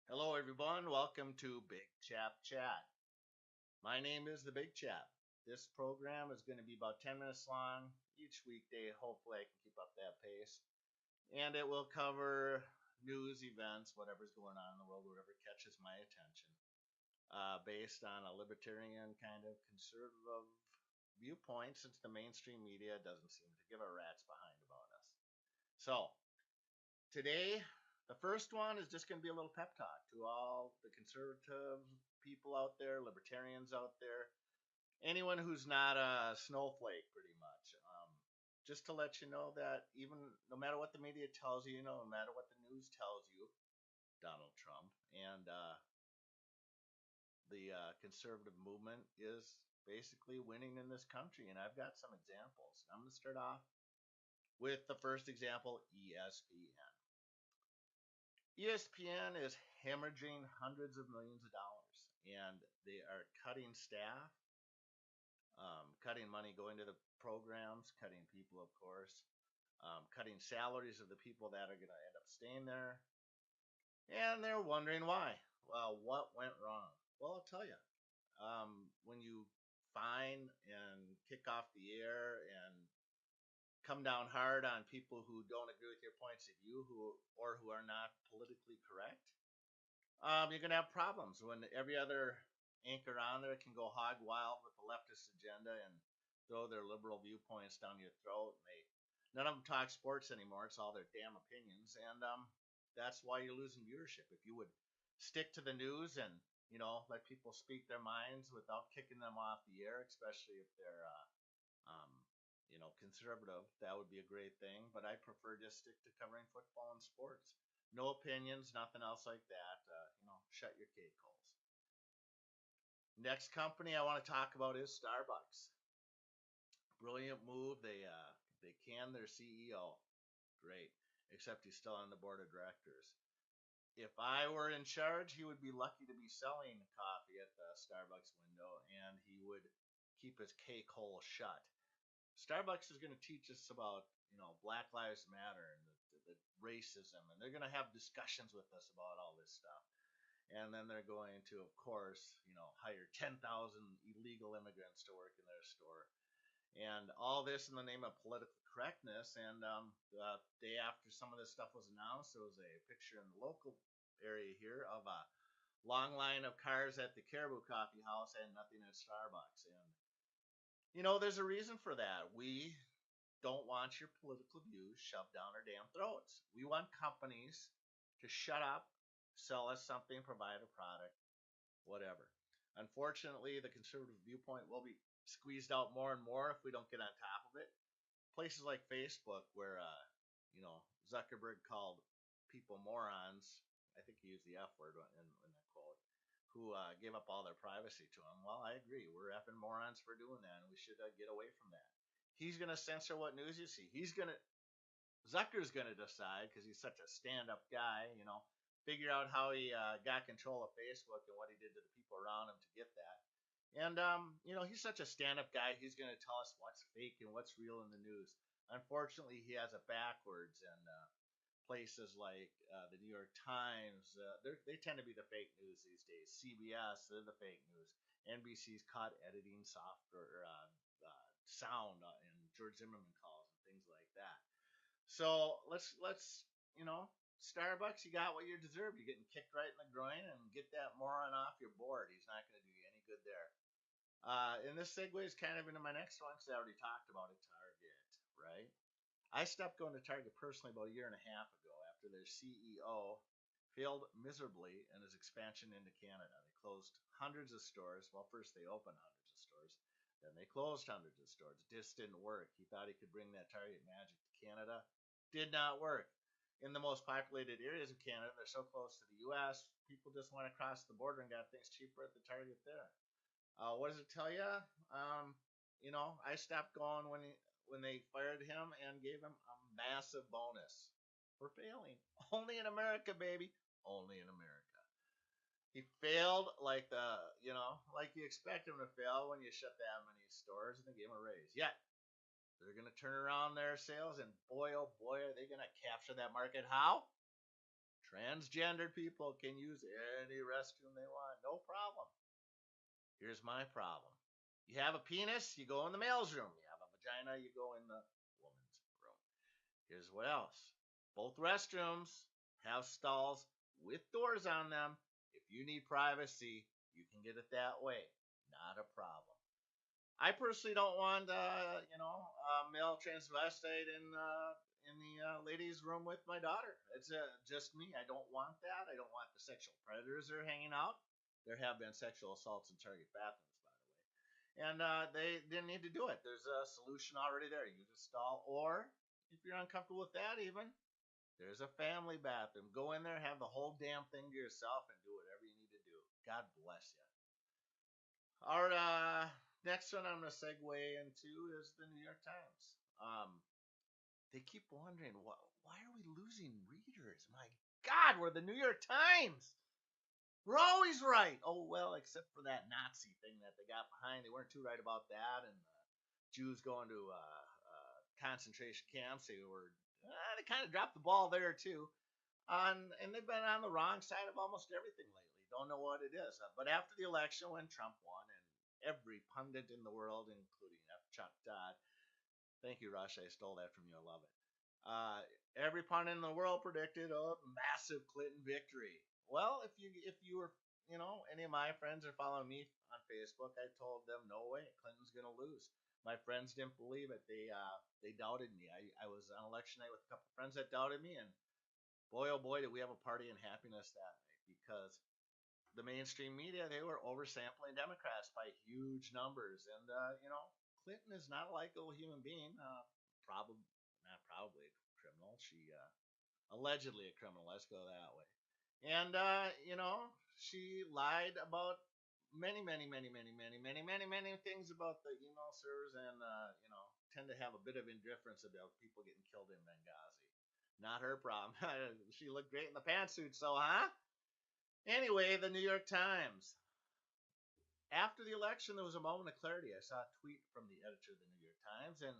Hello, everyone. Welcome to Big Chap Chat. My name is the Big Chap. This program is going to be about 10 minutes long each weekday. Hopefully, I can keep up that pace. And it will cover news, events, whatever's going on in the world, whatever catches my attention, based on a libertarian kind of conservative viewpoint, since the mainstream media doesn't seem to give a rat's behind about us. So, today, the first one is just going to be a little pep talk to all the conservative people out there, libertarians out there, anyone who's not a snowflake, pretty much. Just to let you know that even no matter what the media tells you, no matter what the news tells you, Donald Trump and the conservative movement is basically winning in this country. And I've got some examples. I'm going to start off with the first example, ESPN. ESPN is hemorrhaging hundreds of millions of dollars, and they are cutting staff, cutting money going to the programs, cutting people, of course, cutting salaries of the people that are going to end up staying there, and they're wondering why. Well, what went wrong? Well, I'll tell you. When you fine and kick off the air and come down hard on people who don't agree with your points of view, who are not politically correct, you're going to have problems when every other anchor on there can go hog wild with the leftist agenda and throw their liberal viewpoints down your throat. And none of them talk sports anymore. It's all their damn opinions, and that's why you're losing viewership. If you would stick to the news and let people speak their minds without kicking them off the air, especially if they're conservative, that would be a great thing. But I prefer just stick to covering football and sports. No opinions, nothing else like that. Shut your cake holes. Next company I want to talk about is Starbucks. Brilliant move. They canned their CEO. Great, except he's still on the board of directors. If I were in charge, he would be lucky to be selling coffee at the Starbucks window, and he would keep his cake hole shut. Starbucks is going to teach us about Black Lives Matter and the racism, and they're going to have discussions with us about all this stuff. And then they're going to, of course, hire 10,000 illegal immigrants to work in their store, and all this in the name of political correctness. And the day after some of this stuff was announced, there was a picture in the local area here of a long line of cars at the Caribou Coffee House and nothing at Starbucks. And there's a reason for that. We don't want your political views shoved down our damn throats. We want companies to shut up, sell us something, provide a product, whatever. Unfortunately, the conservative viewpoint will be squeezed out more and more if we don't get on top of it. Places like Facebook, where Zuckerberg called people morons. I think he used the F word in that quote. Who gave up all their privacy to him. Well, I agree. We're effing morons for doing that, and we should get away from that. He's going to censor what news you see. Zucker's going to decide, because he's such a stand-up guy, figure out how he got control of Facebook and what he did to the people around him to get that. And, he's such a stand-up guy, he's going to tell us what's fake and what's real in the news. Unfortunately, he has it backwards, and places like the New York Times, they tend to be the fake news these days. CBS, they're the fake news. NBC's caught editing software, sound, and George Zimmerman calls and things like that. So let's Starbucks, you got what you deserve. You're getting kicked right in the groin, and get that moron off your board. He's not going to do you any good there. And this segues kind of into my next one, because I already talked about it. Target, right? I stopped going to Target personally about a year and a half ago after their CEO failed miserably in his expansion into Canada. They closed hundreds of stores. Well, first they opened hundreds of stores, then they closed hundreds of stores. It just didn't work. He thought he could bring that Target magic to Canada. Did not work. In the most populated areas of Canada, they're so close to the U.S., people just went across the border and got things cheaper at the Target there. What does it tell you? I stopped going when they fired him and gave him a massive bonus for failing. Only in America, baby. Only in America. He failed like you expect him to fail when you shut that many stores, and they gave him a raise. Yet they're going to turn around their sales, and boy, oh boy, are they going to capture that market. How? Transgendered people can use any restroom they want, no problem. Here's my problem. You have a penis, you go in the male's room. You have a vagina, you go in the woman's room. Here's what else. Both restrooms have stalls with doors on them. If you need privacy, you can get it that way. Not a problem. I personally don't want, a male transvestite in the ladies' room with my daughter. It's just me. I don't want that. I don't want the sexual predators that are hanging out. There have been sexual assaults in Target bathrooms, by the way, and they didn't need to do it. There's a solution already there. Use a stall, or if you're uncomfortable with that, even there's a family bathroom. Go in there, have the whole damn thing to yourself, and do whatever you need to do. God bless you. Our next one I'm going to segue into is the New York Times. They keep wondering, why are we losing readers? My God, we're the New York Times. We're always right. Oh, well, except for that Nazi thing that they got behind. They weren't too right about that. And Jews going to concentration camps. They kind of dropped the ball there, too. And they've been on the wrong side of almost everything lately. Don't know what it is. But after the election, when Trump won, and every pundit in the world, including Chuck Todd, thank you, Rush. I stole that from you. I love it. Every pundit in the world predicted a massive Clinton victory. Well, if you were, any of my friends are following me on Facebook, I told them no way, Clinton's gonna lose. My friends didn't believe it. They doubted me. I was on election night with a couple of friends that doubted me, and boy oh boy did we have a party in happiness that night, because the mainstream media, they were oversampling Democrats by huge numbers, and Clinton is not a likable human being. Probably not probably a criminal. She allegedly a criminal. Let's go that way. And she lied about many, many, many, many, many, many, many, many things about the email servers, and tend to have a bit of indifference about people getting killed in Benghazi. Not her problem. She looked great in the pantsuit, so huh? Anyway, the New York Times. After the election, there was a moment of clarity. I saw a tweet from the editor of the New York Times, and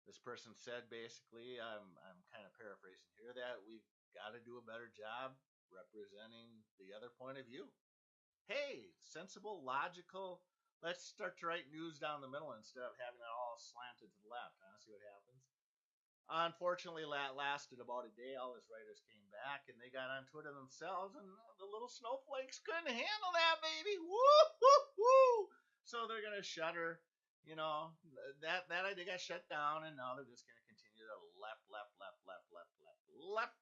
this person said basically, I'm kind of paraphrasing here, that we've got to do a better job representing the other point of view. Hey, sensible, logical. Let's start to write news down the middle instead of having it all slanted to the left. Huh? See what happens? Unfortunately, that lasted about a day. All his writers came back, and they got on Twitter themselves, and the little snowflakes couldn't handle that, baby. Woo, woo, woo. So they're gonna shutter. That idea got shut down, and now they're just gonna continue to left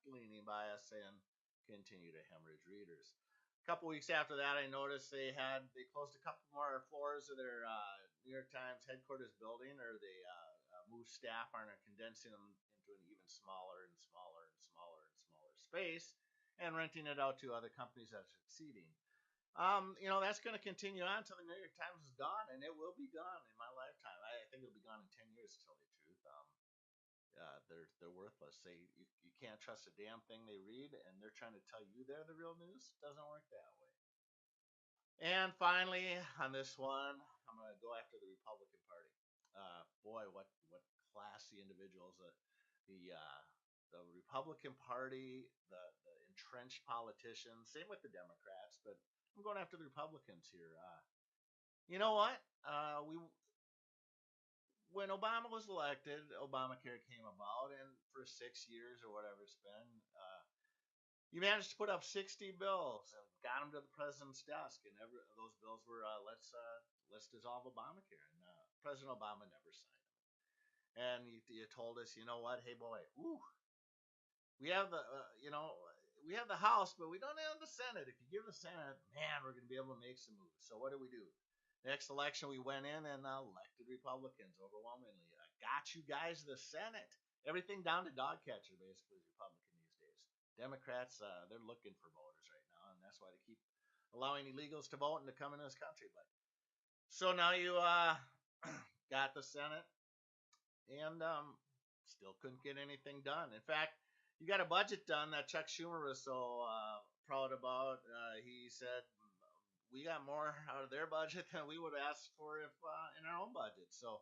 leaning bias and continue to hemorrhage readers. A couple weeks after that, I noticed they closed a couple more floors of their New York Times headquarters building, or they moved staff and are condensing them into an even smaller and smaller and smaller and smaller space, and renting it out to other companies that are succeeding. That's going to continue on until the New York Times is gone, and it will be gone in my lifetime. I think it'll be gone in 10 years, to tell you the truth. They're worthless. You can't trust a damn thing they read, and they're trying to tell you they're the real news. It doesn't work that way. And finally, on this one, I'm going to go after the Republican Party. Boy, what classy individuals. The Republican Party, the entrenched politicians. Same with the Democrats, but I'm going after the Republicans here. You know what? When Obama was elected, Obamacare came about, and for 6 years or whatever it's been, you managed to put up 60 bills and got them to the president's desk, and those bills were let's dissolve Obamacare, and President Obama never signed them. And you told us, you know what? Hey boy, we have we have the House, but we don't have the Senate. If you give the Senate, man, we're going to be able to make some moves. So what do? Next election, we went in and elected Republicans overwhelmingly. Got you guys the Senate. Everything down to dog catcher, basically, is Republican these days. Democrats, they're looking for voters right now, and that's why they keep allowing illegals to vote and to come in this country. But so now you got the Senate, and still couldn't get anything done. In fact, you got a budget done that Chuck Schumer was so proud about. He said we got more out of their budget than we would ask for if in our own budget. So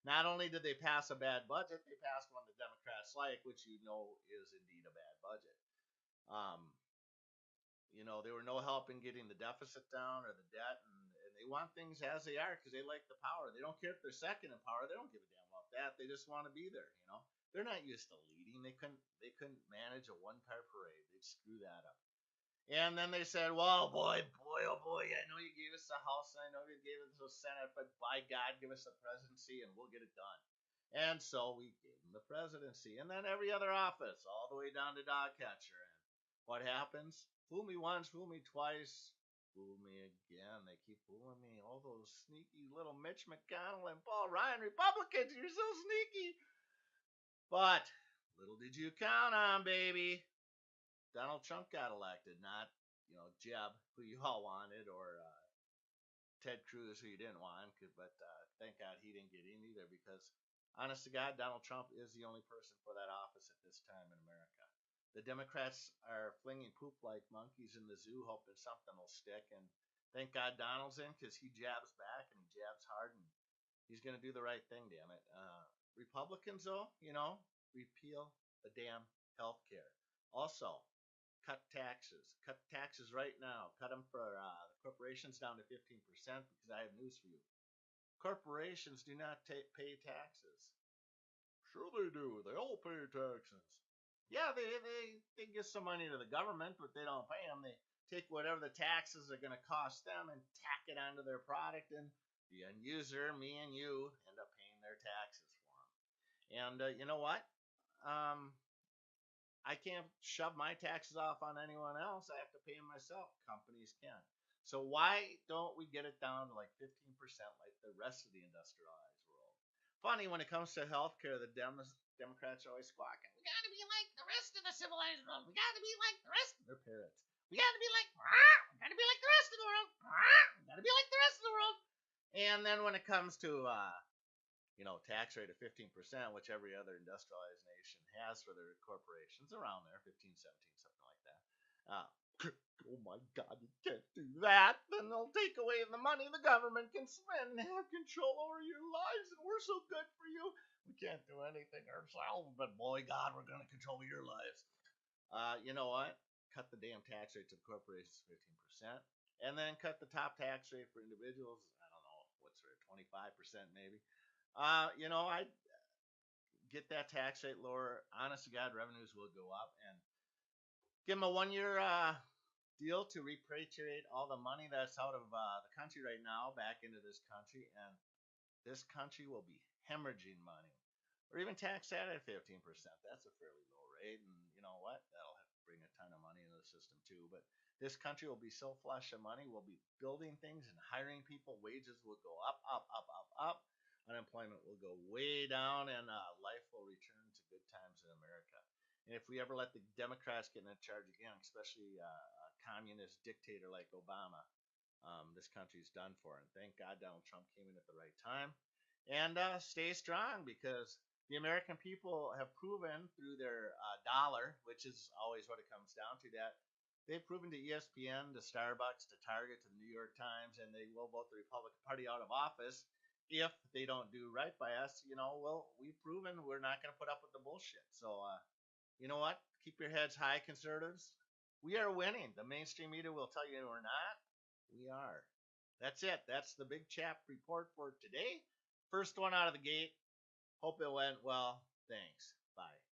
not only did they pass a bad budget, they passed one the Democrats like, which is indeed a bad budget. They were no help in getting the deficit down or the debt, and they want things as they are because they like the power. They don't care if they're second in power. They don't give a damn about that. They just want to be there. They're not used to leading. They couldn't manage a one-car parade. They'd screw that up. And then they said, well, oh boy, I know you gave us the House and I know you gave us the Senate, but by God, give us the presidency and we'll get it done. And so we gave them the presidency. And then every other office, all the way down to dog catcher. And what happens? Fool me once, fool me twice, fool me again. They keep fooling me. All those sneaky little Mitch McConnell and Paul Ryan Republicans, you're so sneaky. But little did you count on, baby. Donald Trump got elected, not Jeb, who you all wanted, or Ted Cruz, who you didn't want. But thank God he didn't get in either, because honest to God, Donald Trump is the only person for that office at this time in America. The Democrats are flinging poop like monkeys in the zoo, hoping something will stick. And thank God Donald's in, because he jabs back and he jabs hard, and he's going to do the right thing. Damn it. Republicans, though, repeal the damn health care. Also, cut taxes. Cut taxes right now. Cut them for the corporations down to 15%, because I have news for you. Corporations do not pay taxes. Sure they do. They all pay taxes. Yeah, they give some money to the government, but they don't pay them. They take whatever the taxes are going to cost them and tack it onto their product, and the end user, me and you, end up paying their taxes for them. And you know what? I can't shove my taxes off on anyone else. I have to pay them myself. Companies can. So why don't we get it down to like 15% like the rest of the industrialized world? Funny, when it comes to healthcare, the Democrats are always squawking. We got to be like the rest of the civilized world. We got to be like the rest of their parrots. We got to be like, we got to be like the rest of the world. We got to be like the rest of the world. And then when it comes to tax rate of 15%, which every other industrialized nation has for their corporations, around there, 15, 17, something like that. Oh my God, you can't do that. Then they'll take away the money the government can spend and have control over your lives, and we're so good for you. We can't do anything ourselves, but boy, God, we're going to control your lives. You know what? Cut the damn tax rate to the corporations 15%, and then cut the top tax rate for individuals. I don't know, what's there, 25% maybe. I get that tax rate lower. Honest to God, revenues will go up, and give them a 1-year deal to repatriate all the money that's out of the country right now back into this country, and this country will be hemorrhaging money. Or even tax that at 15%. That's a fairly low rate, and you know what? That'll have to bring a ton of money into the system too. But this country will be so flush of money, we'll be building things and hiring people. Wages will go up, up, up, up, up. Unemployment will go way down, and life will return to good times in America. And if we ever let the Democrats get in charge again, especially a communist dictator like Obama, this country's done for. And thank God Donald Trump came in at the right time. And stay strong, because the American people have proven through their dollar, which is always what it comes down to, that they've proven to ESPN, to Starbucks, to Target, to the New York Times, and they will vote the Republican Party out of office if they don't do right by us. Well, we've proven we're not going to put up with the bullshit. So, you know what? Keep your heads high, conservatives. We are winning. The mainstream media will tell you we're not. We are. That's it. That's the Big Chap report for today. First one out of the gate. Hope it went well. Thanks. Bye.